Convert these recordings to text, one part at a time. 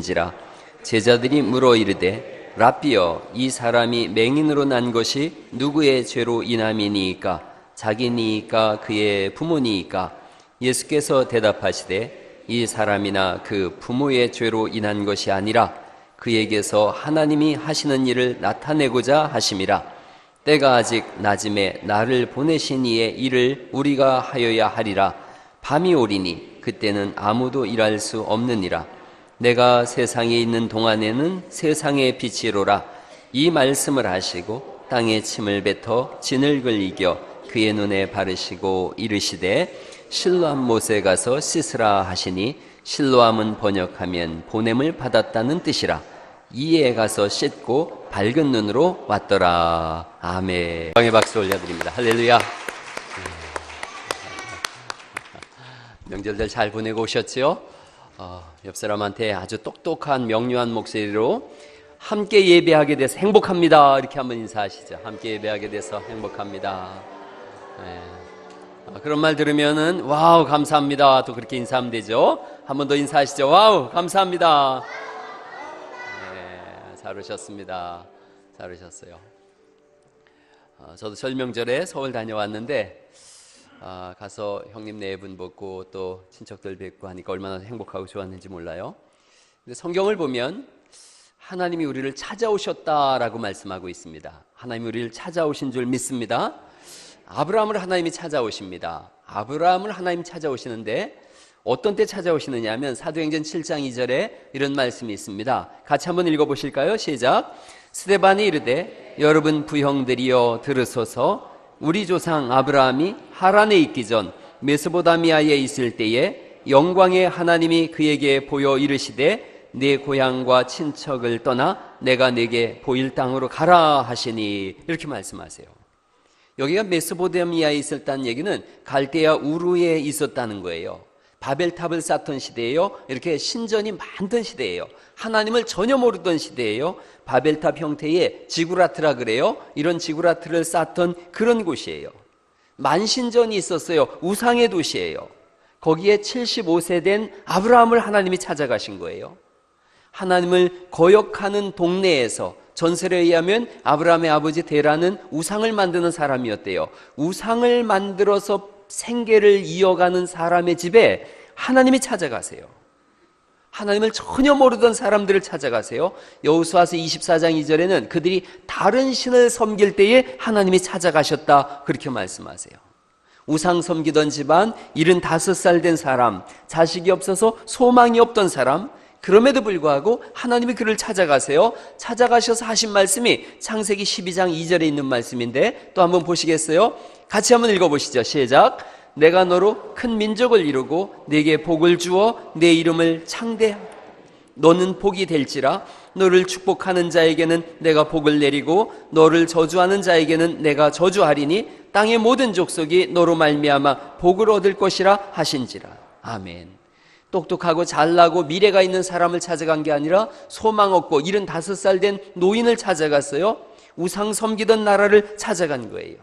지라. 제자들이 물어 이르되 랍비여, 이 사람이 맹인으로 난 것이 누구의 죄로 인함이니이까? 자기니이까 그의 부모니이까? 예수께서 대답하시되 이 사람이나 그 부모의 죄로 인한 것이 아니라 그에게서 하나님이 하시는 일을 나타내고자 하심이라. 때가 아직 낮음에 나를 보내신 이의 일을 우리가 하여야 하리라. 밤이 오리니 그때는 아무도 일할 수 없느니라. 내가 세상에 있는 동안에는 세상의 빛이로라. 이 말씀을 하시고 땅에 침을 뱉어 진흙을 이겨 그의 눈에 바르시고 이르시되 실로암 못에 가서 씻으라 하시니, 실로암은 번역하면 보냄을 받았다는 뜻이라. 이에 가서 씻고 밝은 눈으로 왔더라. 아멘. 방에 박수 올려드립니다. 할렐루야. 명절들 잘 보내고 오셨지요? 옆 사람한테 아주 똑똑한 명료한 목소리로 함께 예배하게 돼서 행복합니다, 이렇게 한번 인사하시죠. 함께 예배하게 돼서 행복합니다. 네. 그런 말 들으면은 와우 감사합니다, 또 그렇게 인사하면 되죠. 한 번 더 인사하시죠. 와우 감사합니다. 네, 잘 오셨습니다. 잘 오셨어요. 저도 설 명절에 서울 다녀왔는데 가서 형님 네 분 뵙고 또 친척들 뵙고 하니까 얼마나 행복하고 좋았는지 몰라요. 근데 성경을 보면 하나님이 우리를 찾아오셨다라고 말씀하고 있습니다. 하나님이 우리를 찾아오신 줄 믿습니다. 아브라함을 하나님이 찾아오십니다. 아브라함을 하나님 찾아오시는데 어떤 때 찾아오시느냐 하면 사도행전 7장 2절에 이런 말씀이 있습니다. 같이 한번 읽어보실까요? 시작. 스데반이 이르되 여러분 부형들이여 들으소서. 우리 조상 아브라함이 하란에 있기 전 메소포타미아에 있을 때에 영광의 하나님이 그에게 보여 이르시되 네 고향과 친척을 떠나 내가 네게 보일 땅으로 가라 하시니, 이렇게 말씀하세요. 여기가 메소포타미아에 있었다는 얘기는 갈대아 우르에 있었다는 거예요. 바벨탑을 쌓던 시대예요. 이렇게 신전이 많던 시대예요. 하나님을 전혀 모르던 시대예요. 바벨탑 형태의 지구라트라 그래요. 이런 지구라트를 쌓던 그런 곳이에요. 만신전이 있었어요. 우상의 도시예요. 거기에 75세 된 아브라함을 하나님이 찾아가신 거예요. 하나님을 거역하는 동네에서, 전설에 의하면 아브라함의 아버지 데라는 우상을 만드는 사람이었대요. 우상을 만들어서 생계를 이어가는 사람의 집에 하나님이 찾아가세요. 하나님을 전혀 모르던 사람들을 찾아가세요. 여호수아서 24장 2절에는 그들이 다른 신을 섬길 때에 하나님이 찾아가셨다, 그렇게 말씀하세요. 우상 섬기던 집안, 75살 된 사람, 자식이 없어서 소망이 없던 사람, 그럼에도 불구하고 하나님이 그를 찾아가세요. 찾아가셔서 하신 말씀이 창세기 12장 2절에 있는 말씀인데 또 한번 보시겠어요? 같이 한번 읽어보시죠. 시작. 내가 너로 큰 민족을 이루고 네게 복을 주어 내 이름을 창대하게 너는 복이 될지라. 너를 축복하는 자에게는 내가 복을 내리고 너를 저주하는 자에게는 내가 저주하리니 땅의 모든 족속이 너로 말미암아 복을 얻을 것이라 하신지라. 아멘. 똑똑하고 잘나고 미래가 있는 사람을 찾아간 게 아니라 소망 없고 75살 된 노인을 찾아갔어요. 우상 섬기던 나라를 찾아간 거예요.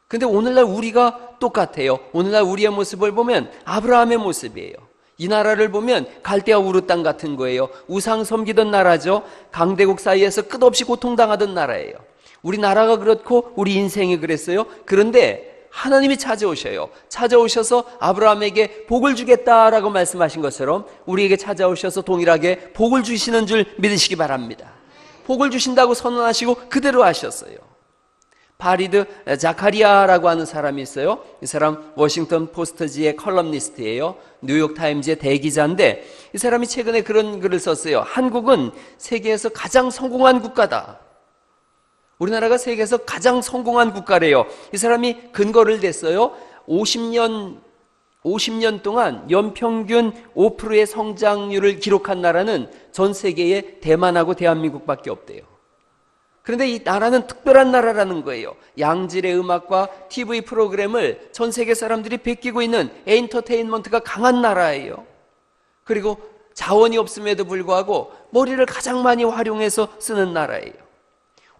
근데 오늘날 우리가 똑같아요. 오늘날 우리의 모습을 보면 아브라함의 모습이에요. 이 나라를 보면 갈대아 우르 땅 같은 거예요. 우상 섬기던 나라죠. 강대국 사이에서 끝없이 고통당하던 나라예요. 우리나라가 그렇고 우리 인생이 그랬어요. 그런데 하나님이 찾아오셔요. 찾아오셔서 아브라함에게 복을 주겠다라고 말씀하신 것처럼 우리에게 찾아오셔서 동일하게 복을 주시는 줄 믿으시기 바랍니다. 복을 주신다고 선언하시고 그대로 하셨어요. 바리드 자카리아라고 하는 사람이 있어요. 이 사람 워싱턴 포스트지의 컬럼니스트예요. 뉴욕타임즈의 대기자인데 이 사람이 최근에 그런 글을 썼어요. 한국은 세계에서 가장 성공한 국가다. 우리나라가 세계에서 가장 성공한 국가래요. 이 사람이 근거를 댔어요. 50년 동안 연평균 5%의 성장률을 기록한 나라는 전 세계에 대만하고 대한민국밖에 없대요. 그런데 이 나라는 특별한 나라라는 거예요. 양질의 음악과 TV 프로그램을 전 세계 사람들이 베끼고 있는 엔터테인먼트가 강한 나라예요. 그리고 자원이 없음에도 불구하고 머리를 가장 많이 활용해서 쓰는 나라예요.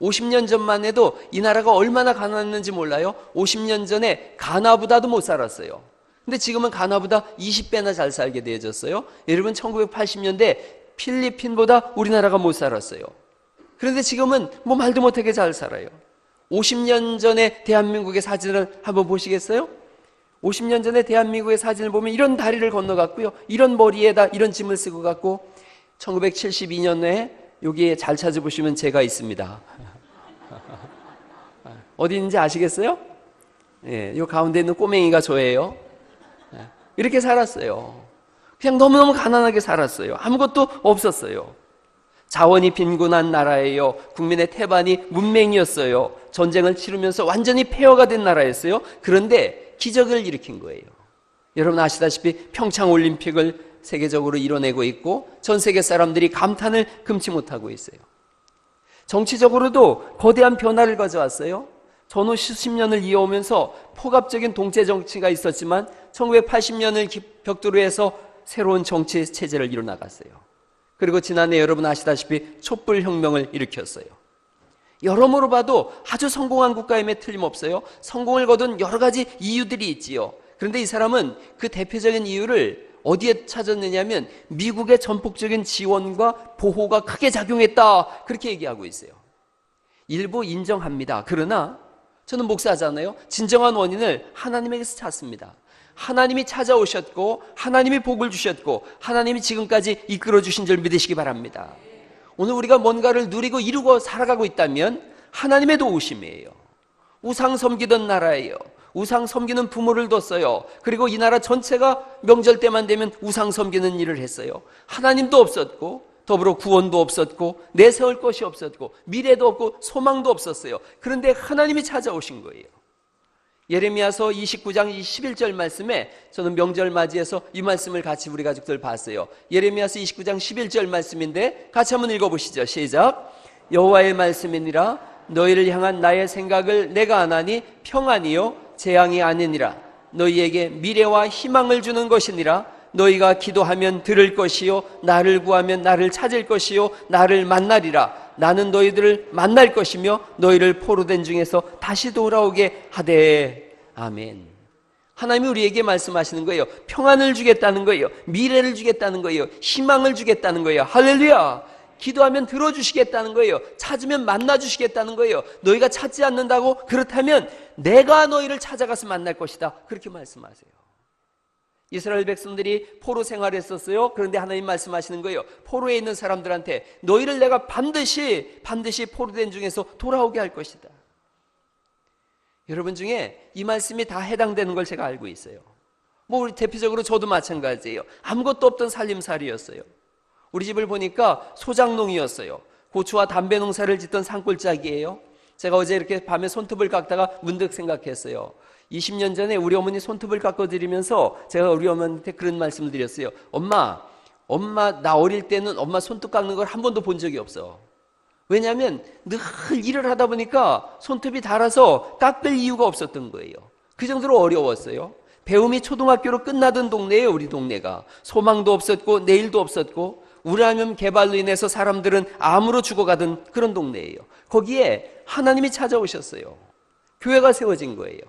50년 전만 해도 이 나라가 얼마나 가난했는지 몰라요? 50년 전에 가나보다도 못 살았어요. 근데 지금은 가나보다 20배나 잘 살게 되어졌어요. 여러분 1980년대 필리핀보다 우리나라가 못 살았어요. 그런데 지금은 뭐 말도 못하게 잘 살아요. 50년 전에 대한민국의 사진을 한번 보시겠어요? 50년 전에 대한민국의 사진을 보면 이런 다리를 건너갔고요, 이런 머리에다 이런 짐을 쓰고 갔고, 1972년에 여기에 잘 찾아보시면 제가 있습니다. 어디 있는지 아시겠어요? 예, 요 가운데 있는 꼬맹이가 저예요. 이렇게 살았어요. 그냥 너무너무 가난하게 살았어요. 아무것도 없었어요. 자원이 빈곤한 나라예요. 국민의 태반이 문맹이었어요. 전쟁을 치르면서 완전히 폐허가 된 나라였어요. 그런데 기적을 일으킨 거예요. 여러분 아시다시피 평창올림픽을 세계적으로 이뤄내고 있고 전 세계 사람들이 감탄을 금치 못하고 있어요. 정치적으로도 거대한 변화를 가져왔어요. 전후 수십 년을 이어오면서 포갑적인 동체 정치가 있었지만 1980년을 벽두로 해서 새로운 정치 체제를 이뤄나갔어요. 그리고 지난해 여러분 아시다시피 촛불혁명을 일으켰어요. 여러모로 봐도 아주 성공한 국가임에 틀림없어요. 성공을 거둔 여러 가지 이유들이 있지요. 그런데 이 사람은 그 대표적인 이유를 어디에 찾았느냐면 미국의 전폭적인 지원과 보호가 크게 작용했다, 그렇게 얘기하고 있어요. 일부 인정합니다. 그러나 저는 목사잖아요. 진정한 원인을 하나님에게서 찾습니다. 하나님이 찾아오셨고 하나님이 복을 주셨고 하나님이 지금까지 이끌어 주신 줄 믿으시기 바랍니다. 오늘 우리가 뭔가를 누리고 이루고 살아가고 있다면 하나님의 도우심이에요. 우상 섬기던 나라예요. 우상 섬기는 부모를 뒀어요. 그리고 이 나라 전체가 명절 때만 되면 우상 섬기는 일을 했어요. 하나님도 없었고 더불어 구원도 없었고 내세울 것이 없었고 미래도 없고 소망도 없었어요. 그런데 하나님이 찾아오신 거예요. 예레미야서 29장 11절 말씀에 저는 명절 맞이해서 이 말씀을 같이 우리 가족들 봤어요. 예레미야서 29장 11절 말씀인데 같이 한번 읽어보시죠. 시작. 여호와의 말씀이니라. 너희를 향한 나의 생각을 내가 아나니 평안이요 재앙이 아니니라. 너희에게 미래와 희망을 주는 것이니라. 너희가 기도하면 들을 것이요 나를 구하면 나를 찾을 것이요 나를 만나리라. 나는 너희들을 만날 것이며 너희를 포로된 중에서 다시 돌아오게 하되. 아멘. 하나님이 우리에게 말씀하시는 거예요. 평안을 주겠다는 거예요. 미래를 주겠다는 거예요. 희망을 주겠다는 거예요. 할렐루야. 기도하면 들어주시겠다는 거예요. 찾으면 만나주시겠다는 거예요. 너희가 찾지 않는다고? 그렇다면 내가 너희를 찾아가서 만날 것이다, 그렇게 말씀하세요. 이스라엘 백성들이 포로 생활했었어요. 그런데 하나님 말씀하시는 거예요. 포로에 있는 사람들한테 너희를 내가 반드시 포로된 중에서 돌아오게 할 것이다. 여러분 중에 이 말씀이 다 해당되는 걸 제가 알고 있어요. 뭐 우리 대표적으로 저도 마찬가지예요. 아무것도 없던 살림살이였어요. 우리 집을 보니까 소작농이었어요. 고추와 담배 농사를 짓던 산골짜기예요. 제가 어제 이렇게 밤에 손톱을 깎다가 문득 생각했어요. 20년 전에 우리 어머니 손톱을 깎아드리면서 제가 우리 어머니한테 그런 말씀을 드렸어요. 엄마 나 어릴 때는 엄마 손톱 깎는 걸 한 번도 본 적이 없어. 왜냐하면 늘 일을 하다 보니까 손톱이 닳아서 깎을 이유가 없었던 거예요. 그 정도로 어려웠어요. 배움이 초등학교로 끝나던 동네예요. 우리 동네가 소망도 없었고 내일도 없었고 우라늄 개발로 인해서 사람들은 암으로 죽어가던 그런 동네예요. 거기에 하나님이 찾아오셨어요. 교회가 세워진 거예요.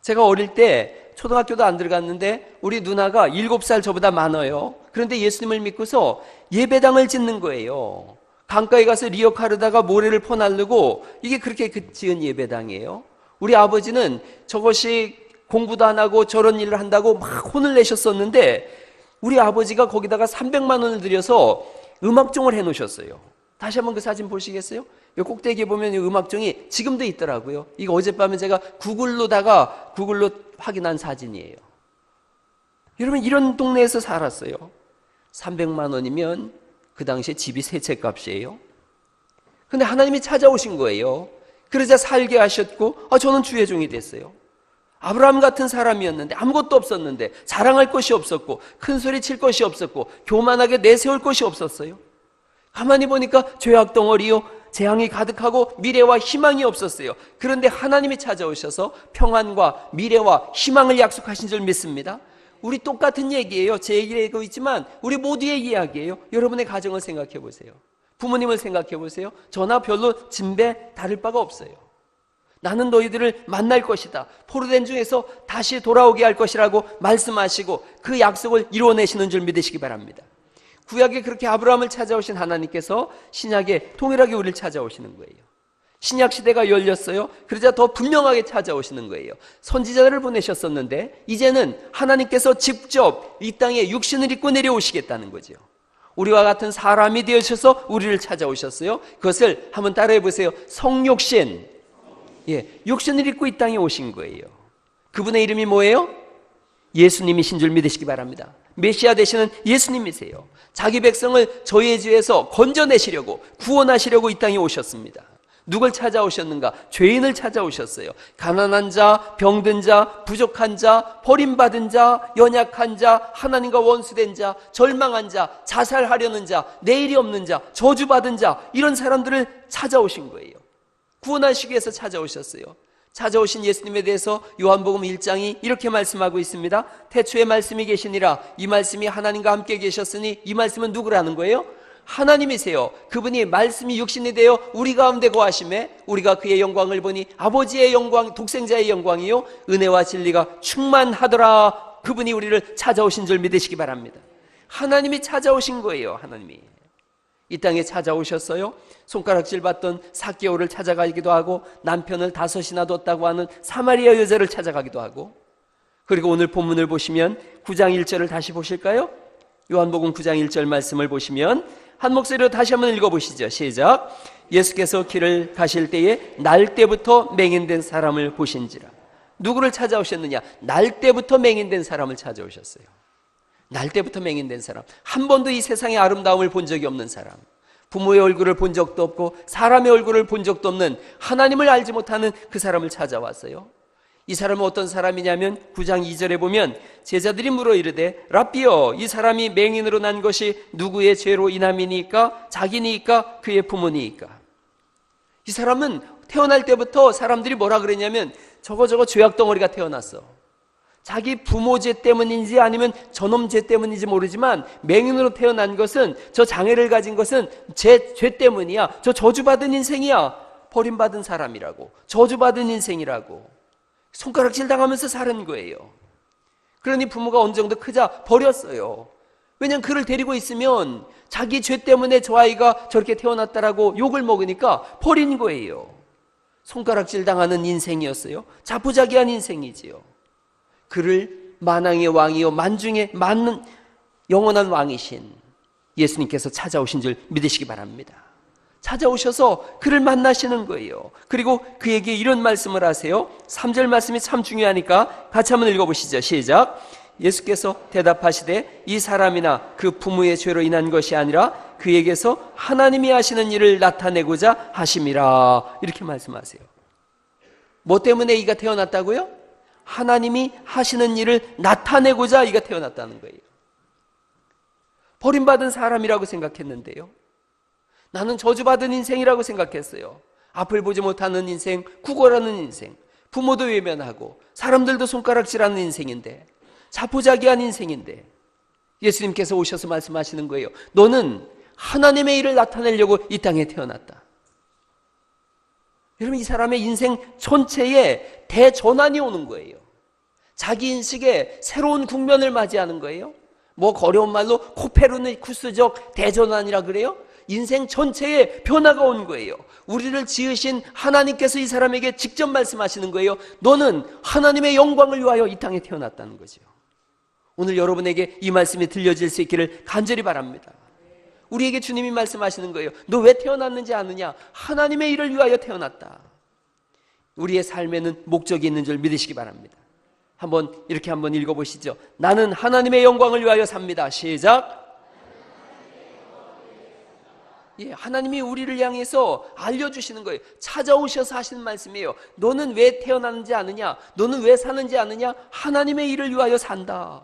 제가 어릴 때 초등학교도 안 들어갔는데 우리 누나가 7살 저보다 많아요. 그런데 예수님을 믿고서 예배당을 짓는 거예요. 강가에 가서 리어카르다가 모래를 퍼날르고 이게 그렇게 지은 예배당이에요. 우리 아버지는 저것이 공부도 안 하고 저런 일을 한다고 막 혼을 내셨었는데 우리 아버지가 거기다가 300만 원을 들여서 음악종을 해놓으셨어요. 다시 한번 그 사진 보시겠어요? 이 꼭대기에 보면 이 음악종이 지금도 있더라고요. 이거 어젯밤에 제가 구글로 확인한 사진이에요. 여러분 이런 동네에서 살았어요. 300만 원이면 그 당시에 집이 세 채 값이에요. 근데 하나님이 찾아오신 거예요. 그러자 살게 하셨고 저는 주의 종이 됐어요. 아브라함 같은 사람이었는데 아무것도 없었는데 자랑할 것이 없었고 큰 소리 칠 것이 없었고 교만하게 내세울 것이 없었어요. 가만히 보니까 죄악 덩어리요 재앙이 가득하고 미래와 희망이 없었어요. 그런데 하나님이 찾아오셔서 평안과 미래와 희망을 약속하신 줄 믿습니다. 우리 똑같은 얘기예요. 제 얘기를 하고 있지만 우리 모두의 이야기예요. 여러분의 가정을 생각해 보세요. 부모님을 생각해 보세요. 저나 별로 진배 다를 바가 없어요. 나는 너희들을 만날 것이다. 포로된 중에서 다시 돌아오게 할 것이라고 말씀하시고 그 약속을 이루어내시는 줄 믿으시기 바랍니다. 구약에 그렇게 아브라함을 찾아오신 하나님께서 신약에 동일하게 우리를 찾아오시는 거예요. 신약 시대가 열렸어요. 그러자 더 분명하게 찾아오시는 거예요. 선지자들을 보내셨었는데 이제는 하나님께서 직접 이 땅에 육신을 입고 내려오시겠다는 거죠. 우리와 같은 사람이 되어셔서 우리를 찾아오셨어요. 그것을 한번 따라해 보세요. 성육신. 육신을 입고 이 땅에 오신 거예요. 그분의 이름이 뭐예요? 예수님이신 줄 믿으시기 바랍니다. 메시아 되시는 예수님이세요. 자기 백성을 저희의 죄에서 건져내시려고, 구원하시려고 이 땅에 오셨습니다. 누굴 찾아오셨는가? 죄인을 찾아오셨어요. 가난한 자, 병든 자, 부족한 자, 버림받은 자, 연약한 자, 하나님과 원수된 자, 절망한 자, 자살하려는 자, 내일이 없는 자, 저주받은 자, 이런 사람들을 찾아오신 거예요. 구원하시기 위해서 찾아오셨어요. 찾아오신 예수님에 대해서 요한복음 1장이 이렇게 말씀하고 있습니다. 태초에 말씀이 계시니라. 이 말씀이 하나님과 함께 계셨으니, 이 말씀은 누구라는 거예요? 하나님이세요. 그분이 말씀이 육신이 되어 우리 가운데 거하심에 우리가 그의 영광을 보니 아버지의 영광, 독생자의 영광이요 은혜와 진리가 충만하더라. 그분이 우리를 찾아오신 줄 믿으시기 바랍니다. 하나님이 찾아오신 거예요. 하나님이 이 땅에 찾아오셨어요. 손가락질 받던 삭개오를 찾아가기도 하고, 남편을 5이나 뒀다고 하는 사마리아 여자를 찾아가기도 하고, 그리고 오늘 본문을 보시면 9장 1절을 다시 보실까요? 요한복음 9장 1절 말씀을 보시면 한 목소리로 다시 한번 읽어보시죠. 시작. 예수께서 길을 가실 때에 날 때부터 맹인된 사람을 보신지라. 누구를 찾아오셨느냐? 날 때부터 맹인된 사람을 찾아오셨어요. 날 때부터 맹인된 사람, 한 번도 이 세상의 아름다움을 본 적이 없는 사람, 부모의 얼굴을 본 적도 없고 사람의 얼굴을 본 적도 없는, 하나님을 알지 못하는 그 사람을 찾아왔어요. 이 사람은 어떤 사람이냐면 9장 2절에 보면 제자들이 물어 이르되 랍비여, 이 사람이 맹인으로 난 것이 누구의 죄로 인함이니까? 자기니까? 그의 부모니까? 이 사람은 태어날 때부터 사람들이 뭐라 그랬냐면 저거 죄악 덩어리가 태어났어. 자기 부모 죄 때문인지 아니면 저놈 죄 때문인지 모르지만 맹인으로 태어난 것은, 저 장애를 가진 것은 죄 때문이야. 저 저주받은 인생이야. 버림받은 사람이라고, 저주받은 인생이라고 손가락질 당하면서 사는 거예요. 그러니 부모가 어느 정도 크자 버렸어요. 왜냐하면 그를 데리고 있으면 자기 죄 때문에 저 아이가 저렇게 태어났다라고 욕을 먹으니까 버린 거예요. 손가락질 당하는 인생이었어요. 자포자기한 인생이지요. 그를 만왕의 왕이요 만중에 많은 영원한 왕이신 예수님께서 찾아오신 줄 믿으시기 바랍니다. 찾아오셔서 그를 만나시는 거예요. 그리고 그에게 이런 말씀을 하세요. 3절 말씀이 참 중요하니까 같이 한번 읽어보시죠. 시작. 예수께서 대답하시되 이 사람이나 그 부모의 죄로 인한 것이 아니라 그에게서 하나님이 하시는 일을 나타내고자 하심이라. 이렇게 말씀하세요. 뭐 때문에 이가 태어났다고요? 하나님이 하시는 일을 나타내고자 이가 태어났다는 거예요. 버림받은 사람이라고 생각했는데요, 나는 저주받은 인생이라고 생각했어요. 앞을 보지 못하는 인생, 구걸하는 인생, 부모도 외면하고 사람들도 손가락질하는 인생인데, 자포자기한 인생인데 예수님께서 오셔서 말씀하시는 거예요. 너는 하나님의 일을 나타내려고 이 땅에 태어났다. 여러분, 이 사람의 인생 전체에 대전환이 오는 거예요. 자기 인식에 새로운 국면을 맞이하는 거예요. 뭐 어려운 말로 코페르니쿠스적 대전환이라 그래요. 인생 전체에 변화가 온 거예요. 우리를 지으신 하나님께서 이 사람에게 직접 말씀하시는 거예요. 너는 하나님의 영광을 위하여 이 땅에 태어났다는 거죠. 오늘 여러분에게 이 말씀이 들려질 수 있기를 간절히 바랍니다. 우리에게 주님이 말씀하시는 거예요. 너 왜 태어났는지 아느냐? 하나님의 일을 위하여 태어났다. 우리의 삶에는 목적이 있는 줄 믿으시기 바랍니다. 이렇게 한번 읽어보시죠. 나는 하나님의 영광을 위하여 삽니다. 시작. 하나님이 우리를 향해서 알려주시는 거예요. 찾아오셔서 하시는 말씀이에요. 너는 왜 태어났는지 아느냐? 너는 왜 사는지 아느냐? 하나님의 일을 위하여 산다.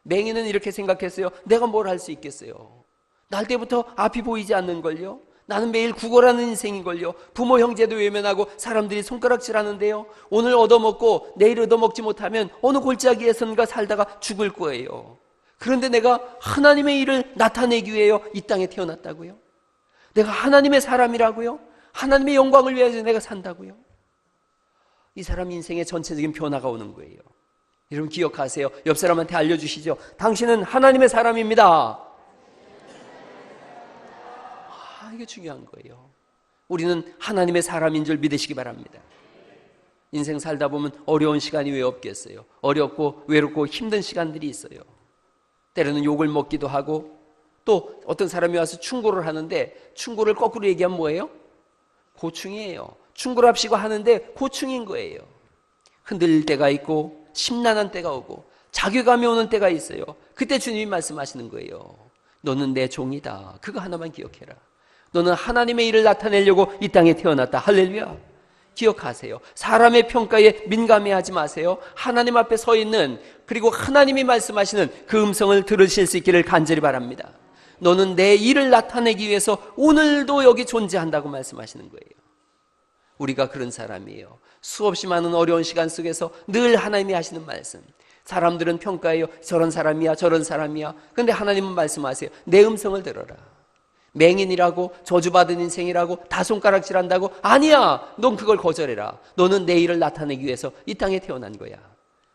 맹인은 이렇게 생각했어요. 내가 뭘 할 수 있겠어요? 날 때부터 앞이 보이지 않는걸요? 나는 매일 구걸하는 인생인걸요? 부모 형제도 외면하고 사람들이 손가락질하는데요, 오늘 얻어먹고 내일 얻어먹지 못하면 어느 골짜기에선가 살다가 죽을 거예요. 그런데 내가 하나님의 일을 나타내기 위해요 이 땅에 태어났다고요? 내가 하나님의 사람이라고요? 하나님의 영광을 위해서 내가 산다고요? 이 사람 인생의 전체적인 변화가 오는 거예요. 여러분 기억하세요. 옆 사람한테 알려주시죠. 당신은 하나님의 사람입니다. 이게 중요한 거예요. 우리는 하나님의 사람인 줄 믿으시기 바랍니다. 인생 살다 보면 어려운 시간이 왜 없겠어요? 어렵고 외롭고 힘든 시간들이 있어요. 때로는 욕을 먹기도 하고, 또 어떤 사람이 와서 충고를 하는데 충고를 거꾸로 얘기하면 뭐예요? 고충이에요. 충고랍시고 하는데 고충인 거예요. 흔들릴 때가 있고 심란한 때가 오고 자괴감이 오는 때가 있어요. 그때 주님이 말씀하시는 거예요. 너는 내 종이다. 그거 하나만 기억해라. 너는 하나님의 일을 나타내려고 이 땅에 태어났다. 할렐루야. 기억하세요. 사람의 평가에 민감해하지 마세요. 하나님 앞에 서 있는, 그리고 하나님이 말씀하시는 그 음성을 들으실 수 있기를 간절히 바랍니다. 너는 내 일을 나타내기 위해서 오늘도 여기 존재한다고 말씀하시는 거예요. 우리가 그런 사람이에요. 수없이 많은 어려운 시간 속에서 늘 하나님이 하시는 말씀. 사람들은 평가해요. 저런 사람이야, 저런 사람이야. 그런데 하나님은 말씀하세요. 내 음성을 들어라. 맹인이라고, 저주받은 인생이라고, 다손가락질한다고? 아니야. 넌 그걸 거절해라. 너는 내 일을 나타내기 위해서 이 땅에 태어난 거야.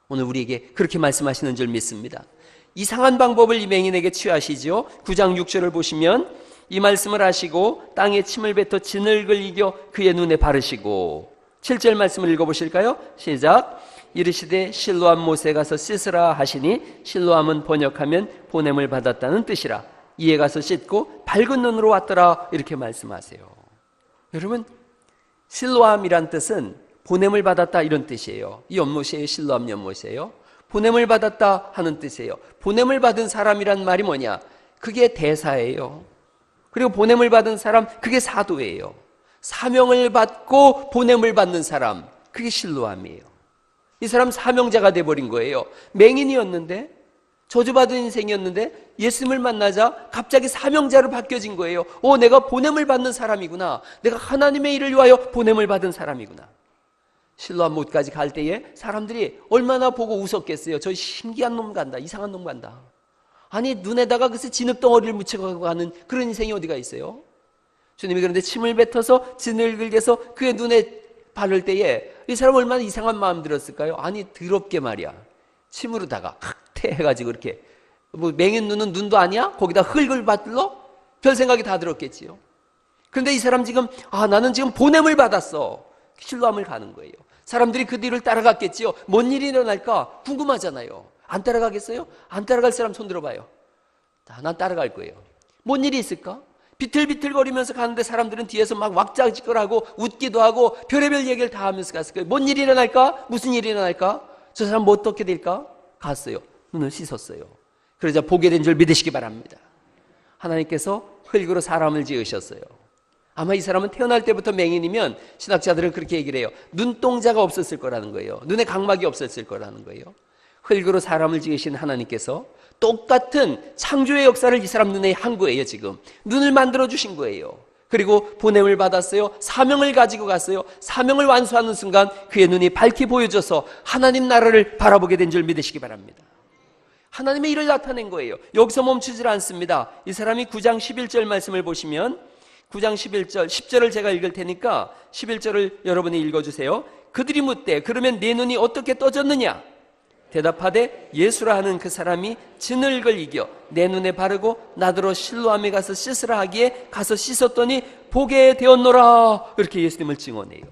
오늘 우리에게 그렇게 말씀하시는 줄 믿습니다. 이상한 방법을 이 맹인에게 취하시죠. 9장 6절을 보시면 이 말씀을 하시고 땅에 침을 뱉어 진흙을 이겨 그의 눈에 바르시고, 7절 말씀을 읽어보실까요? 시작. 이르시되 실로암 못에 가서 씻으라 하시니, 실로암은 번역하면 보냄을 받았다는 뜻이라. 이에 가서 씻고 밝은 눈으로 왔더라. 이렇게 말씀하세요. 여러분, 실로암이란 뜻은 보냄을 받았다 이런 뜻이에요. 이 연못이에요. 실로암 연못이에요. 보냄을 받았다 하는 뜻이에요. 보냄을 받은 사람이란 말이 뭐냐? 그게 대사예요. 그리고 보냄을 받은 사람, 그게 사도예요. 사명을 받고 보냄을 받는 사람, 그게 실로암이에요. 이 사람 사명자가 돼버린 거예요. 맹인이었는데, 저주받은 인생이었는데 예수님을 만나자 갑자기 사명자로 바뀌어진 거예요. 내가 보냄을 받는 사람이구나. 내가 하나님의 일을 위하여 보냄을 받은 사람이구나. 실로암 못까지 갈 때에 사람들이 얼마나 보고 웃었겠어요. 저 신기한 놈 간다. 이상한 놈 간다. 아니, 눈에다가 그래서 진흙덩어리를 묻혀가고 가는 그런 인생이 어디가 있어요? 주님이 그런데 침을 뱉어서 진흙을 개서 그의 눈에 바를 때에 이 사람 얼마나 이상한 마음 들었을까요? 아니, 더럽게 말이야. 침으로다가 해가지고 이렇게, 뭐 맹인 눈은 눈도 아니야? 거기다 흙을 받들러? 별 생각이 다 들었겠지요. 그런데 이 사람 지금 나는 지금 보냄을 받았어. 실로암을 가는 거예요. 사람들이 그 뒤를 따라갔겠지요. 뭔 일이 일어날까 궁금하잖아요. 안 따라가겠어요? 안 따라갈 사람 손 들어봐요. 난 따라갈 거예요. 뭔 일이 있을까? 비틀비틀거리면서 가는데 사람들은 뒤에서 막 왁자지껄하고 웃기도 하고 별의별 얘기를 다 하면서 갔을 거예요. 뭔 일이 일어날까? 무슨 일이 일어날까? 저 사람 뭐 어떻게 될까? 갔어요. 눈을 씻었어요. 그러자 보게 된 줄 믿으시기 바랍니다. 하나님께서 흙으로 사람을 지으셨어요. 아마 이 사람은 태어날 때부터 맹인이면 신학자들은 그렇게 얘기를 해요. 눈동자가 없었을 거라는 거예요. 눈에 각막이 없었을 거라는 거예요. 흙으로 사람을 지으신 하나님께서 똑같은 창조의 역사를 이 사람 눈에 한 거예요. 지금 눈을 만들어 주신 거예요. 그리고 보냄을 받았어요. 사명을 가지고 갔어요. 사명을 완수하는 순간 그의 눈이 밝히 보여져서 하나님 나라를 바라보게 된 줄 믿으시기 바랍니다. 하나님의 일을 나타낸 거예요. 여기서 멈추질 않습니다. 이 사람이 9장 11절 말씀을 보시면 9장 11절, 10절을 제가 읽을 테니까 11절을 여러분이 읽어주세요. 그들이 묻되 그러면 내 눈이 어떻게 떠졌느냐? 대답하되 예수라 하는 그 사람이 진흙을 이겨 내 눈에 바르고 나더러 실로암에 가서 씻으라 하기에 가서 씻었더니 보게 되었노라. 이렇게 예수님을 증언해요.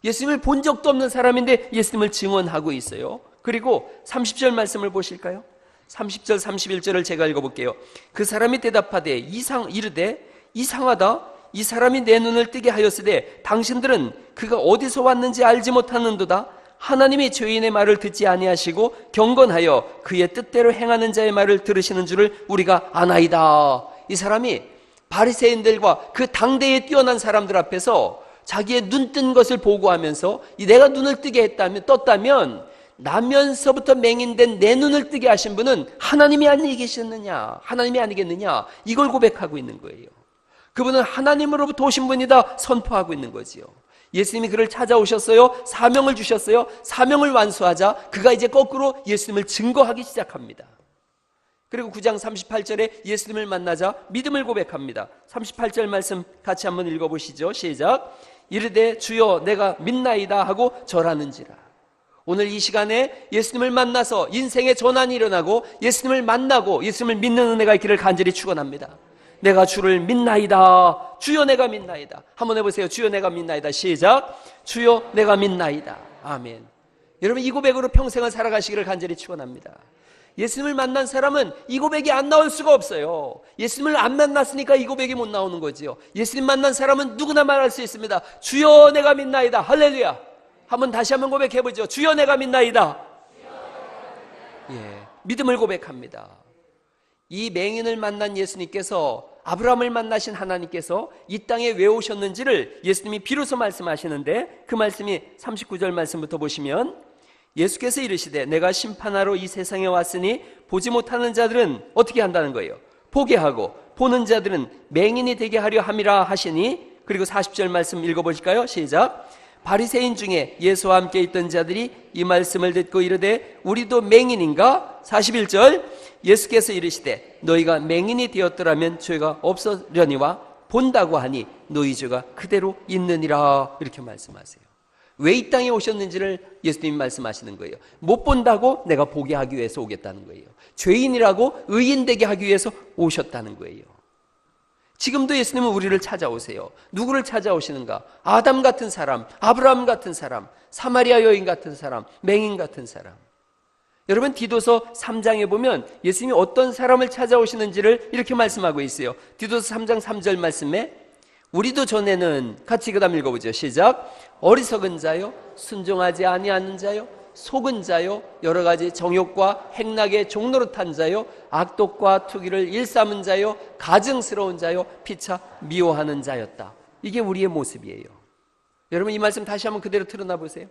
예수님을 본 적도 없는 사람인데 예수님을 증언하고 있어요. 그리고 30절 말씀을 보실까요? 30절 31절을 제가 읽어볼게요. 그 사람이 대답하되 이르되 이상하다. 이 사람이 내 눈을 뜨게 하였으되 당신들은 그가 어디서 왔는지 알지 못하는도다. 하나님이 죄인의 말을 듣지 아니하시고 경건하여 그의 뜻대로 행하는 자의 말을 들으시는 줄을 우리가 아나이다. 이 사람이 바리새인들과 그 당대에 뛰어난 사람들 앞에서 자기의 눈 뜬 것을 보고하면서 내가 눈을 뜨게 떴다면 나면서부터 맹인된 내 눈을 뜨게 하신 분은 하나님이 아니 계셨느냐, 하나님이 아니겠느냐, 이걸 고백하고 있는 거예요. 그분은 하나님으로부터 오신 분이다 선포하고 있는 거지요. 예수님이 그를 찾아오셨어요. 사명을 주셨어요. 사명을 완수하자 그가 이제 거꾸로 예수님을 증거하기 시작합니다. 그리고 9장 38절에 예수님을 만나자 믿음을 고백합니다. 38절 말씀 같이 한번 읽어보시죠. 시작. 이르되 주여 내가 믿나이다 하고 절하는지라. 오늘 이 시간에 예수님을 만나서 인생의 전환이 일어나고 예수님을 만나고 예수님을 믿는 은혜가 있기를 간절히 축원합니다. 내가 주를 믿나이다. 주여 내가 믿나이다. 한번 해보세요. 주여 내가 믿나이다. 시작. 주여 내가 믿나이다. 아멘. 여러분, 이 고백으로 평생을 살아가시기를 간절히 축원합니다. 예수님을 만난 사람은 이 고백이 안 나올 수가 없어요. 예수님을 안 만났으니까 이 고백이 못 나오는 거지요. 예수님 만난 사람은 누구나 말할 수 있습니다. 주여 내가 믿나이다. 할렐루야. 한번 다시 한번 고백해보죠. 주여 내가 믿나이다. 예, 믿음을 고백합니다. 이 맹인을 만난 예수님께서, 아브라함을 만나신 하나님께서 이 땅에 왜 오셨는지를 예수님이 비로소 말씀하시는데, 그 말씀이 39절 말씀부터 보시면, 예수께서 이르시되 내가 심판하러 이 세상에 왔으니 보지 못하는 자들은 어떻게 한다는 거예요? 보게 하고 보는 자들은 맹인이 되게 하려 함이라 하시니, 그리고 40절 말씀 읽어보실까요? 시작. 바리새인 중에 예수와 함께 있던 자들이 이 말씀을 듣고 이르되 우리도 맹인인가? 41절. 예수께서 이르시되 너희가 맹인이 되었더라면 죄가 없으려니와 본다고 하니 너희 죄가 그대로 있느니라. 이렇게 말씀하세요. 왜 이 땅에 오셨는지를 예수님이 말씀하시는 거예요. 못 본다고 내가 보게 하기 위해서 오겠다는 거예요. 죄인이라고 의인 되게 하기 위해서 오셨다는 거예요. 지금도 예수님은 우리를 찾아오세요. 누구를 찾아오시는가? 아담 같은 사람, 아브라함 같은 사람, 사마리아 여인 같은 사람, 맹인 같은 사람. 여러분, 디도서 3장에 보면 예수님이 어떤 사람을 찾아오시는지를 이렇게 말씀하고 있어요. 디도서 3장 3절 말씀에 우리도 전에는, 같이 그 다음 읽어보죠. 시작. 어리석은 자요, 순종하지 아니하는 자요, 속은 자요, 여러 가지 정욕과 행락의 종노릇한 자요, 악독과 투기를 일삼은 자요, 가증스러운 자요, 피차 미워하는 자였다. 이게 우리의 모습이에요. 여러분, 이 말씀 다시 한번 그대로 틀어놔 보세요.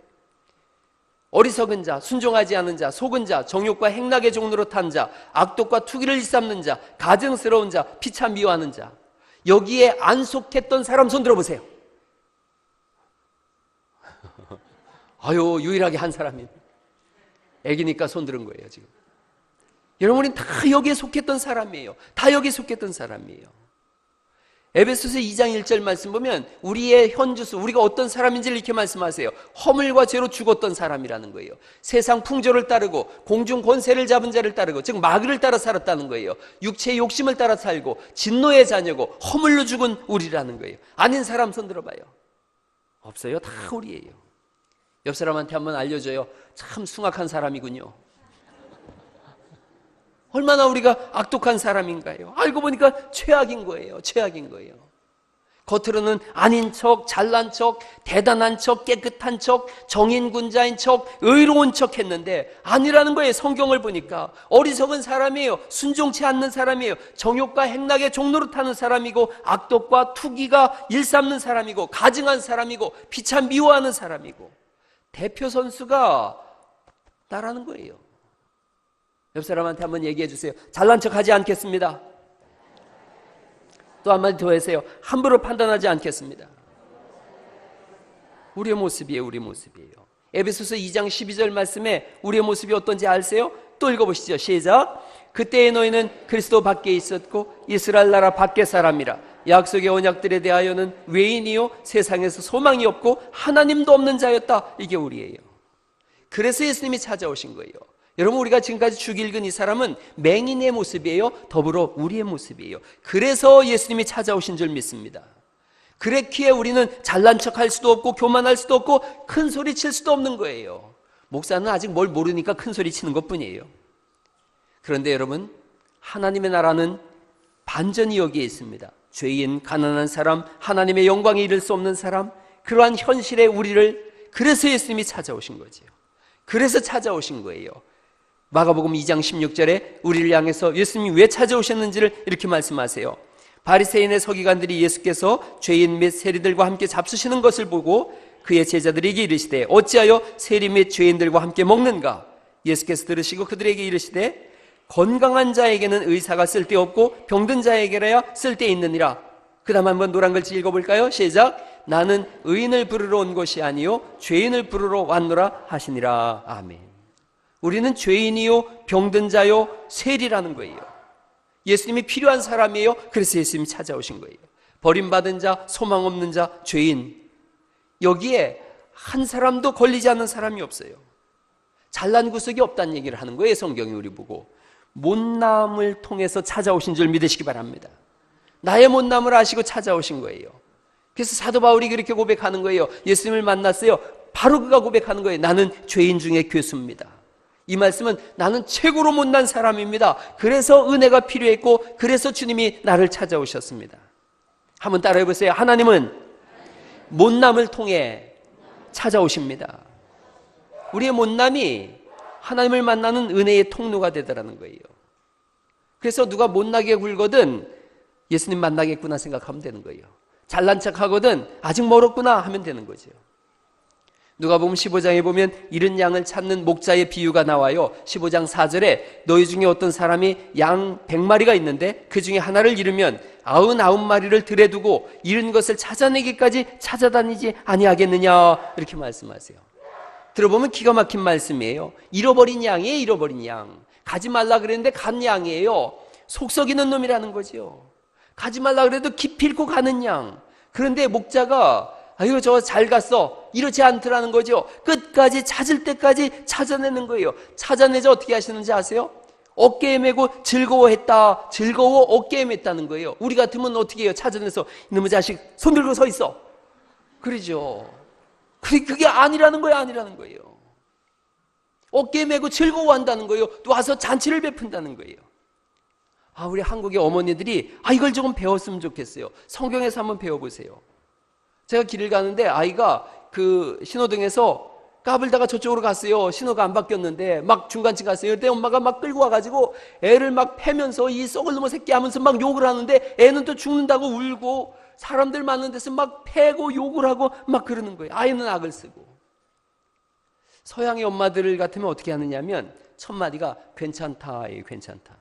어리석은 자, 순종하지 않은 자, 속은 자, 정욕과 행락의 종노릇한 자, 악독과 투기를 일삼는 자, 가증스러운 자, 피차 미워하는 자. 여기에 안 속했던 사람 손 들어보세요. 아유, 유일하게 한 사람이 애기니까 손 들은 거예요. 지금 여러분이 다 여기에 속했던 사람이에요. 다 여기에 속했던 사람이에요. 에베소서 2장 1절 말씀 보면 우리의 현주소, 우리가 어떤 사람인지를 이렇게 말씀하세요. 허물과 죄로 죽었던 사람이라는 거예요. 세상 풍조를 따르고 공중 권세를 잡은 자를 따르고, 즉 마귀를 따라 살았다는 거예요. 육체의 욕심을 따라 살고 진노의 자녀고 허물로 죽은 우리라는 거예요. 아닌 사람 손 들어봐요. 없어요. 다 우리예요. 옆 사람한테 한번 알려줘요. 참 숭악한 사람이군요. 얼마나 우리가 악독한 사람인가요? 알고 보니까 최악인 거예요. 최악인 거예요. 겉으로는 아닌 척, 잘난 척, 대단한 척, 깨끗한 척, 정인군자인 척, 의로운 척 했는데 아니라는 거예요. 성경을 보니까 어리석은 사람이에요. 순종치 않는 사람이에요. 정욕과 행락의 종노릇하는 사람이고, 악독과 투기가 일삼는 사람이고, 가증한 사람이고, 피차 미워하는 사람이고, 대표 선수가 나라는 거예요. 옆 사람한테 한번 얘기해 주세요. 잘난 척 하지 않겠습니다. 또 한마디 더 하세요. 함부로 판단하지 않겠습니다. 우리의 모습이에요. 우리의 모습이에요. 에베소서 2장 12절 말씀에 우리의 모습이 어떤지 아세요? 또 읽어보시죠. 시작. 그때의 너희는 그리스도 밖에 있었고 이스라엘 나라 밖의 사람이라. 약속의 언약들에 대하여는 외인이요 세상에서 소망이 없고 하나님도 없는 자였다. 이게 우리예요. 그래서 예수님이 찾아오신 거예요. 여러분, 우리가 지금까지 쭉 읽은 이 사람은 맹인의 모습이에요. 더불어 우리의 모습이에요. 그래서 예수님이 찾아오신 줄 믿습니다. 그랬기에 우리는 잘난 척할 수도 없고 교만할 수도 없고 큰 소리 칠 수도 없는 거예요. 목사는 아직 뭘 모르니까 큰 소리 치는 것뿐이에요. 그런데 여러분, 하나님의 나라는 반전이 여기에 있습니다. 죄인, 가난한 사람, 하나님의 영광에 이를 수 없는 사람, 그러한 현실의 우리를, 그래서 예수님이 찾아오신 거지요. 그래서 찾아오신 거예요. 마가복음 2장 16절에 우리를 향해서 예수님이 왜 찾아오셨는지를 이렇게 말씀하세요. 바리새인의 서기관들이 예수께서 죄인 및 세리들과 함께 잡수시는 것을 보고 그의 제자들에게 이르시되 어찌하여 세리 및 죄인들과 함께 먹는가? 예수께서 들으시고 그들에게 이르시되 건강한 자에게는 의사가 쓸데없고 병든 자에게라야 쓸데있느니라. 그 다음 한번 노란 글씨 읽어볼까요? 시작. 나는 의인을 부르러 온 것이 아니요 죄인을 부르러 왔노라 하시니라. 아멘. 우리는 죄인이요 병든 자요 세리라는 거예요. 예수님이 필요한 사람이에요. 그래서 예수님이 찾아오신 거예요. 버림받은 자, 소망 없는 자, 죄인. 여기에 한 사람도 걸리지 않는 사람이 없어요. 잘난 구석이 없다는 얘기를 하는 거예요. 성경이 우리 보고 못남을 통해서 찾아오신 줄 믿으시기 바랍니다. 나의 못남을 아시고 찾아오신 거예요. 그래서 사도 바울이 그렇게 고백하는 거예요. 예수님을 만났어요. 바로 그가 고백하는 거예요. 나는 죄인 중에 괴수입니다. 이 말씀은 나는 최고로 못난 사람입니다. 그래서 은혜가 필요했고 그래서 주님이 나를 찾아오셨습니다. 한번 따라해 보세요. 하나님은 못남을 통해 찾아오십니다. 우리의 못남이 하나님을 만나는 은혜의 통로가 되더라는 거예요. 그래서 누가 못나게 굴거든 예수님 만나겠구나 생각하면 되는 거예요. 잘난 척하거든 아직 멀었구나 하면 되는 거죠. 누가복음 15장에 보면 잃은 양을 찾는 목자의 비유가 나와요. 15장 4절에 너희 중에 어떤 사람이 양 100마리가 있는데 그 중에 하나를 잃으면 99마리를 들에 두고 잃은 것을 찾아내기까지 찾아다니지 아니하겠느냐 이렇게 말씀하세요. 들어보면 기가 막힌 말씀이에요. 잃어버린 양이에요. 잃어버린 양. 가지 말라 그랬는데 간 양이에요. 속 썩이는 놈이라는 거죠. 가지 말라 그래도 기필코 가는 양. 그런데 목자가 아유 저 잘 갔어 이렇지 않더라는 거죠. 끝까지 찾을 때까지 찾아내는 거예요. 찾아내자 어떻게 하시는지 아세요? 어깨에 메고 즐거워했다. 즐거워 어깨에 맸다는 거예요. 우리 같으면 어떻게 해요? 찾아내서 이놈의 자식 손 들고 서 있어 그러죠. 그게 아니라는 거예요. 아니라는 거예요. 어깨에 메고 즐거워한다는 거예요. 또 와서 잔치를 베푼다는 거예요. 우리 한국의 어머니들이 이걸 조금 배웠으면 좋겠어요. 성경에서 한번 배워보세요. 제가 길을 가는데 아이가 그 신호등에서 까불다가 저쪽으로 갔어요. 신호가 안 바뀌었는데 막 중간쯤 갔어요. 그때 엄마가 막 끌고 와가지고 애를 막 패면서 이 썩을 놈의 새끼 하면서 막 욕을 하는데 애는 또 죽는다고 울고 사람들 많은 데서 막 패고 욕을 하고 막 그러는 거예요. 아이는 악을 쓰고. 서양의 엄마들 같으면 어떻게 하느냐면 첫 마디가 괜찮다예요. 괜찮다.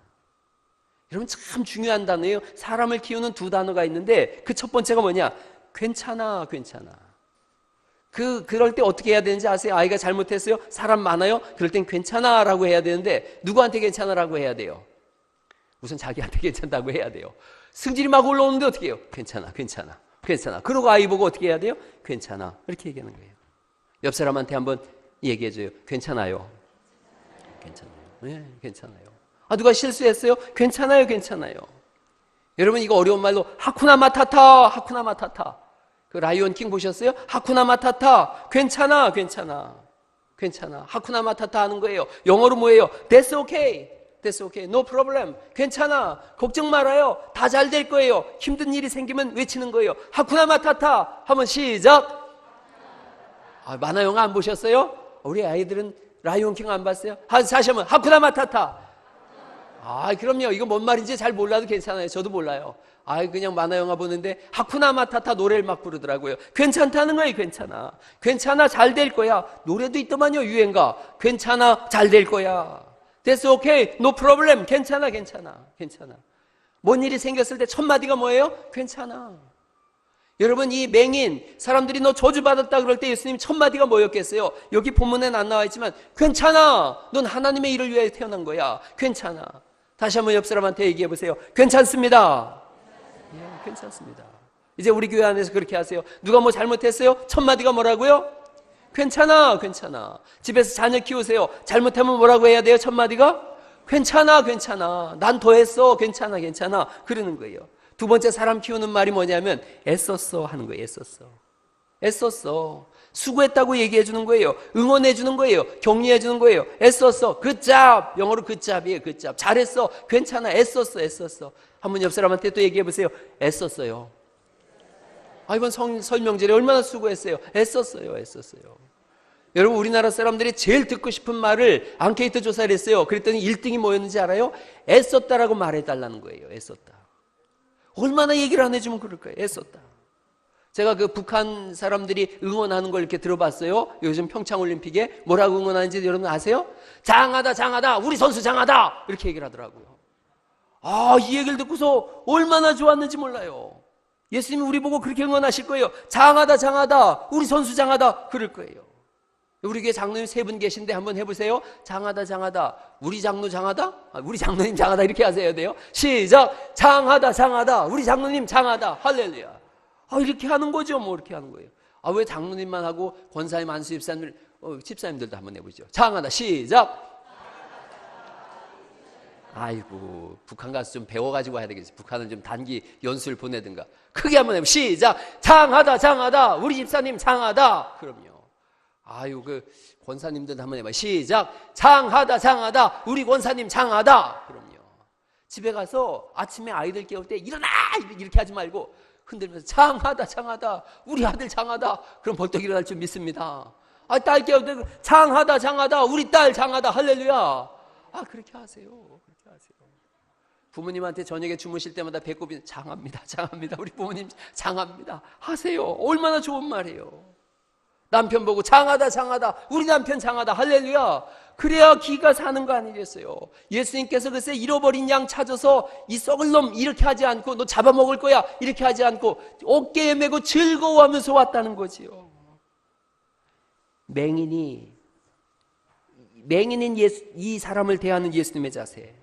여러분 참 중요한 단어예요. 사람을 키우는 두 단어가 있는데 그 첫 번째가 뭐냐? 괜찮아, 괜찮아. 그럴 때 어떻게 해야 되는지 아세요? 아이가 잘못했어요? 사람 많아요? 그럴 땐 괜찮아 라고 해야 되는데 누구한테 괜찮아 라고 해야 돼요? 우선 자기한테 괜찮다고 해야 돼요. 승질이 막 올라오는데 어떻게 해요? 괜찮아, 괜찮아, 괜찮아. 그러고 아이 보고 어떻게 해야 돼요? 괜찮아. 이렇게 얘기하는 거예요. 옆 사람한테 한번 얘기해줘요. 괜찮아요. 괜찮아요. 네, 괜찮아요. 누가 실수했어요? 괜찮아요, 괜찮아요. 여러분 이거 어려운 말로 하쿠나 마타타, 하쿠나 마타타. 그 라이온 킹 보셨어요? 하쿠나 마타타. 괜찮아, 괜찮아, 괜찮아. 하쿠나 마타타 하는 거예요. 영어로 뭐예요? That's okay, that's okay, no problem. 괜찮아, 걱정 말아요. 다 잘 될 거예요. 힘든 일이 생기면 외치는 거예요. 하쿠나 마타타 하면 시작. 만화 영화 안 보셨어요? 우리 아이들은 라이온 킹 안 봤어요? 다시 한번 하쿠나 마타타. 그럼요. 이거 뭔 말인지 잘 몰라도 괜찮아요. 저도 몰라요. 그냥 만화 영화 보는데 하쿠나 마타타 노래를 막 부르더라고요. 괜찮다는 거예요. 괜찮아. 괜찮아. 잘 될 거야. 노래도 있더만요. 유행가. 괜찮아. 잘 될 거야. That's okay. No problem. 괜찮아. 괜찮아. 괜찮아. 뭔 일이 생겼을 때 첫 마디가 뭐예요? 괜찮아. 여러분 이 맹인 사람들이 너 저주받았다 그럴 때 예수님 첫 마디가 뭐였겠어요? 여기 본문에는 안 나와 있지만 괜찮아. 넌 하나님의 일을 위해 태어난 거야. 괜찮아. 다시 한번 옆 사람한테 얘기해 보세요. 괜찮습니다. 예, 괜찮습니다. 이제 우리 교회 안에서 그렇게 하세요. 누가 뭐 잘못했어요? 첫 마디가 뭐라고요? 괜찮아, 괜찮아. 집에서 자녀 키우세요. 잘못하면 뭐라고 해야 돼요? 첫 마디가? 괜찮아, 괜찮아. 난 더 했어. 괜찮아, 괜찮아. 그러는 거예요. 두 번째 사람 키우는 말이 뭐냐면 애썼어 하는 거예요. 애썼어. 애썼어. 수고했다고 얘기해 주는 거예요. 응원해 주는 거예요. 격려해 주는 거예요. 애썼어. good job. 영어로 good job이에요. good job. 잘했어. 괜찮아. 애썼어. 애썼어. 한번 옆 사람한테 또 얘기해 보세요. 애썼어요. 이번 설명절에 얼마나 수고했어요. 애썼어요. 애썼어요. 여러분 우리나라 사람들이 제일 듣고 싶은 말을 앙케이트 조사를 했어요. 그랬더니 1등이 뭐였는지 알아요? 애썼다라고 말해달라는 거예요. 애썼다. 얼마나 얘기를 안 해주면 그럴까요? 애썼다. 제가 그 북한 사람들이 응원하는 걸 이렇게 들어봤어요. 요즘 평창올림픽에 뭐라고 응원하는지 여러분 아세요? 장하다, 장하다, 우리 선수 장하다 이렇게 얘기를 하더라고요. 이 얘기를 듣고서 얼마나 좋았는지 몰라요. 예수님이 우리 보고 그렇게 응원하실 거예요. 장하다, 장하다, 우리 선수 장하다 그럴 거예요. 우리 교회 장로님 3분 계신데 한번 해보세요. 장하다, 장하다, 우리 장로 장하다, 우리 장로님 장하다 이렇게 하셔야 돼요. 시작. 장하다, 장하다, 우리 장로님 장하다. 할렐루야. 이렇게 하는 거죠. 뭐 이렇게 하는 거예요. 왜 장로님만 하고 권사님 안수집사님 집사님들도 한번 해보죠. 장하다 시작. 아이고, 북한 가서 좀 배워가지고 해야 되겠지. 북한은 좀 단기 연수를 보내든가. 크게 한번 해보죠. 시작. 장하다 장하다 우리 집사님 장하다. 그럼요. 아유, 그 권사님들도 한번 해봐. 시작. 장하다 장하다 우리 권사님 장하다. 그럼요. 집에 가서 아침에 아이들 깨울 때 일어나 이렇게 하지 말고 흔들면서 장하다 장하다 우리 아들 장하다. 그럼 벌떡 일어날 줄 믿습니다. 딸 깨울 때 장하다 장하다 우리 딸 장하다. 할렐루야. 그렇게 하세요. 그렇게 하세요. 부모님한테 저녁에 주무실 때마다 배꼽이 장합니다 장합니다 우리 부모님 장합니다 하세요. 얼마나 좋은 말이에요. 남편 보고 장하다 장하다 우리 남편 장하다. 할렐루야. 그래야 기가 사는 거 아니겠어요. 예수님께서 글쎄 잃어버린 양 찾아서 이 썩을 놈 이렇게 하지 않고 너 잡아먹을 거야 이렇게 하지 않고 어깨에 메고 즐거워하면서 왔다는 거지요. 맹인인 이 사람을 대하는 예수님의 자세,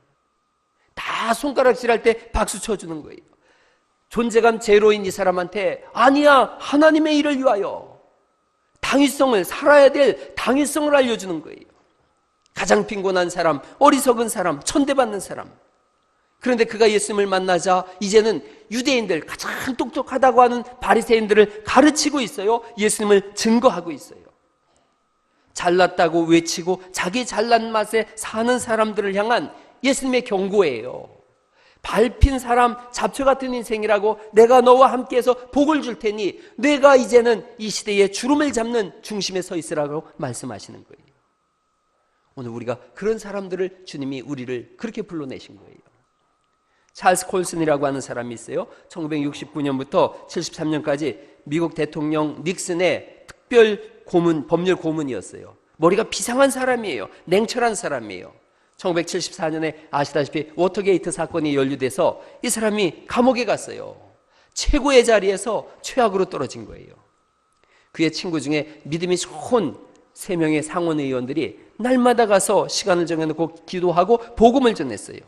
다 손가락질할 때 박수 쳐주는 거예요. 존재감 제로인 이 사람한테 아니야 하나님의 일을 위하여 당위성을, 살아야 될 당위성을 알려주는 거예요. 가장 빈곤한 사람, 어리석은 사람, 천대받는 사람. 그런데 그가 예수님을 만나자 이제는 유대인들, 가장 똑똑하다고 하는 바리새인들을 가르치고 있어요. 예수님을 증거하고 있어요. 잘났다고 외치고 자기 잘난 맛에 사는 사람들을 향한 예수님의 경고예요. 밟힌 사람, 잡초 같은 인생이라고 내가 너와 함께해서 복을 줄 테니 내가 이제는 이 시대의 주름을 잡는 중심에 서 있으라고 말씀하시는 거예요. 오늘 우리가 그런 사람들을 주님이 우리를 그렇게 불러내신 거예요. 찰스 콜슨이라고 하는 사람이 있어요. 1969년부터 73년까지 미국 대통령 닉슨의 특별 고문, 법률 고문이었어요. 머리가 비상한 사람이에요. 냉철한 사람이에요. 1974년에 아시다시피 워터게이트 사건이 연루돼서 이 사람이 감옥에 갔어요. 최고의 자리에서 최악으로 떨어진 거예요. 그의 친구 중에 믿음이 좋은 3명의 상원 의원들이 날마다 가서 시간을 정해놓고 기도하고 복음을 전했어요.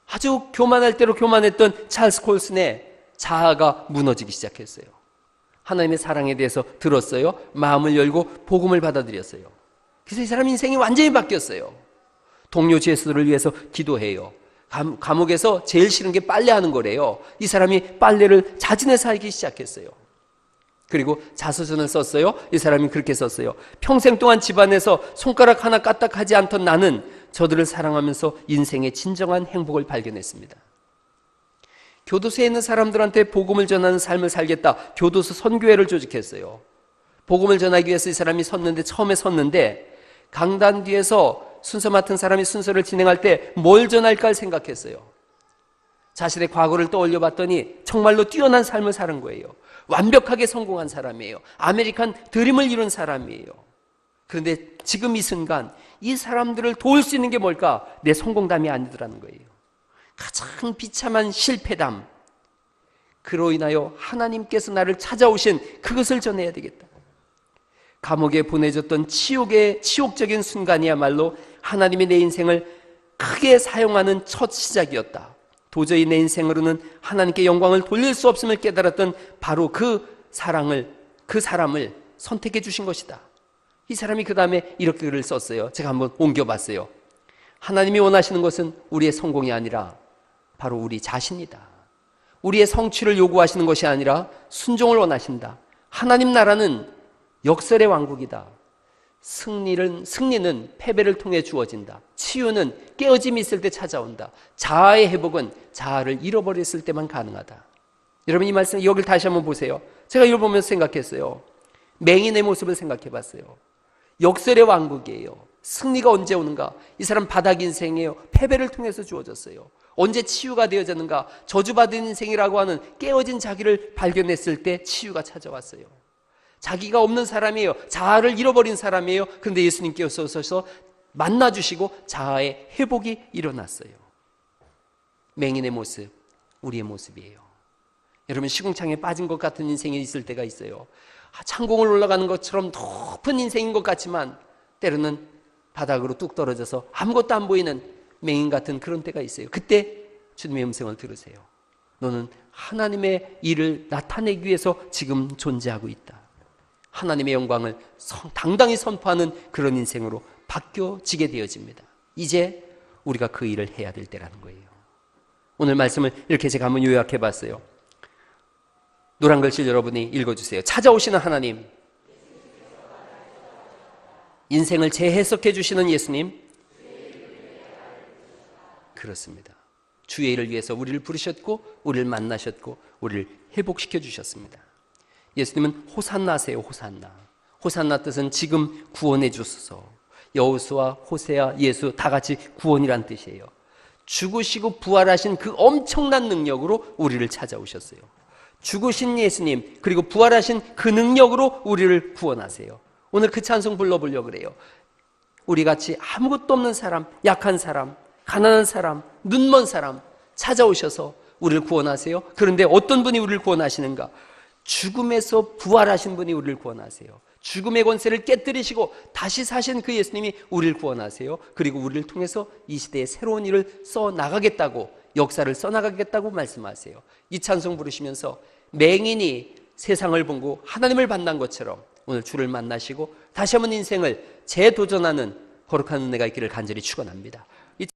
아주 교만할 대로 교만했던 찰스 콜슨의 자아가 무너지기 시작했어요. 하나님의 사랑에 대해서 들었어요. 마음을 열고 복음을 받아들였어요. 그래서 이 사람 인생이 완전히 바뀌었어요. 동료 죄수들을 위해서 기도해요. 감옥에서 제일 싫은 게 빨래하는 거래요. 이 사람이 빨래를 자진해서 하기 시작했어요. 그리고 자서전을 썼어요. 이 사람이 그렇게 썼어요. 평생 동안 집안에서 손가락 하나 까딱하지 않던 나는 저들을 사랑하면서 인생의 진정한 행복을 발견했습니다. 교도소에 있는 사람들한테 복음을 전하는 삶을 살겠다. 교도소 선교회를 조직했어요. 복음을 전하기 위해서 이 사람이 처음에 섰는데 강단 뒤에서 순서 맡은 사람이 순서를 진행할 때 뭘 전할까 생각했어요. 자신의 과거를 떠올려 봤더니 정말로 뛰어난 삶을 사는 거예요. 완벽하게 성공한 사람이에요. 아메리칸 드림을 이룬 사람이에요. 그런데 지금 이 순간 이 사람들을 도울 수 있는 게 뭘까? 내 성공담이 아니더라는 거예요. 가장 비참한 실패담. 그로 인하여 하나님께서 나를 찾아오신 그것을 전해야 되겠다. 감옥에 보내졌던 치욕적인 순간이야말로 하나님이 내 인생을 크게 사용하는 첫 시작이었다. 도저히 내 인생으로는 하나님께 영광을 돌릴 수 없음을 깨달았던 바로 그 사람을 선택해 주신 것이다. 이 사람이 그 다음에 이렇게 글을 썼어요. 제가 한번 옮겨봤어요. 하나님이 원하시는 것은 우리의 성공이 아니라 바로 우리 자신이다. 우리의 성취를 요구하시는 것이 아니라 순종을 원하신다. 하나님 나라는 역설의 왕국이다. 승리는 패배를 통해 주어진다. 치유는 깨어짐이 있을 때 찾아온다. 자아의 회복은 자아를 잃어버렸을 때만 가능하다. 여러분 이 말씀 여기를 다시 한번 보세요. 제가 이걸 보면서 생각했어요. 맹인의 모습을 생각해 봤어요. 역설의 왕국이에요. 승리가 언제 오는가? 이 사람 바닥 인생이에요. 패배를 통해서 주어졌어요. 언제 치유가 되어졌는가? 저주받은 인생이라고 하는 깨어진 자기를 발견했을 때 치유가 찾아왔어요. 자기가 없는 사람이에요. 자아를 잃어버린 사람이에요. 그런데 예수님께서 오셔서 만나주시고 자아의 회복이 일어났어요. 맹인의 모습, 우리의 모습이에요. 여러분 시궁창에 빠진 것 같은 인생이 있을 때가 있어요. 창공을 올라가는 것처럼 높은 인생인 것 같지만 때로는 바닥으로 뚝 떨어져서 아무것도 안 보이는 맹인 같은 그런 때가 있어요. 그때 주님의 음성을 들으세요. 너는 하나님의 일을 나타내기 위해서 지금 존재하고 있다. 하나님의 영광을 당당히 선포하는 그런 인생으로 바뀌어지게 되어집니다. 이제 우리가 그 일을 해야 될 때라는 거예요. 오늘 말씀을 이렇게 제가 한번 요약해 봤어요. 노란 글씨 여러분이 읽어주세요. 찾아오시는 하나님, 인생을 재해석해 주시는 예수님. 그렇습니다. 주의 일을 위해서 우리를 부르셨고 우리를 만나셨고 우리를 회복시켜 주셨습니다. 예수님은 호산나세요. 호산나. 호산나 뜻은 지금 구원해 주소서. 여호수아, 호세아, 예수 다 같이 구원이란 뜻이에요. 죽으시고 부활하신 그 엄청난 능력으로 우리를 찾아오셨어요. 죽으신 예수님 그리고 부활하신 그 능력으로 우리를 구원하세요. 오늘 그 찬송 불러보려고 그래요. 우리같이 아무것도 없는 사람, 약한 사람, 가난한 사람, 눈먼 사람 찾아오셔서 우리를 구원하세요. 그런데 어떤 분이 우리를 구원하시는가? 죽음에서 부활하신 분이 우리를 구원하세요. 죽음의 권세를 깨뜨리시고 다시 사신 그 예수님이 우리를 구원하세요. 그리고 우리를 통해서 이 시대에 새로운 일을 써나가겠다고, 역사를 써나가겠다고 말씀하세요. 이 찬송 부르시면서 맹인이 세상을 보고 하나님을 만난 것처럼 오늘 주를 만나시고 다시 한번 인생을 재도전하는 거룩한 은혜가 있기를 간절히 축원합니다.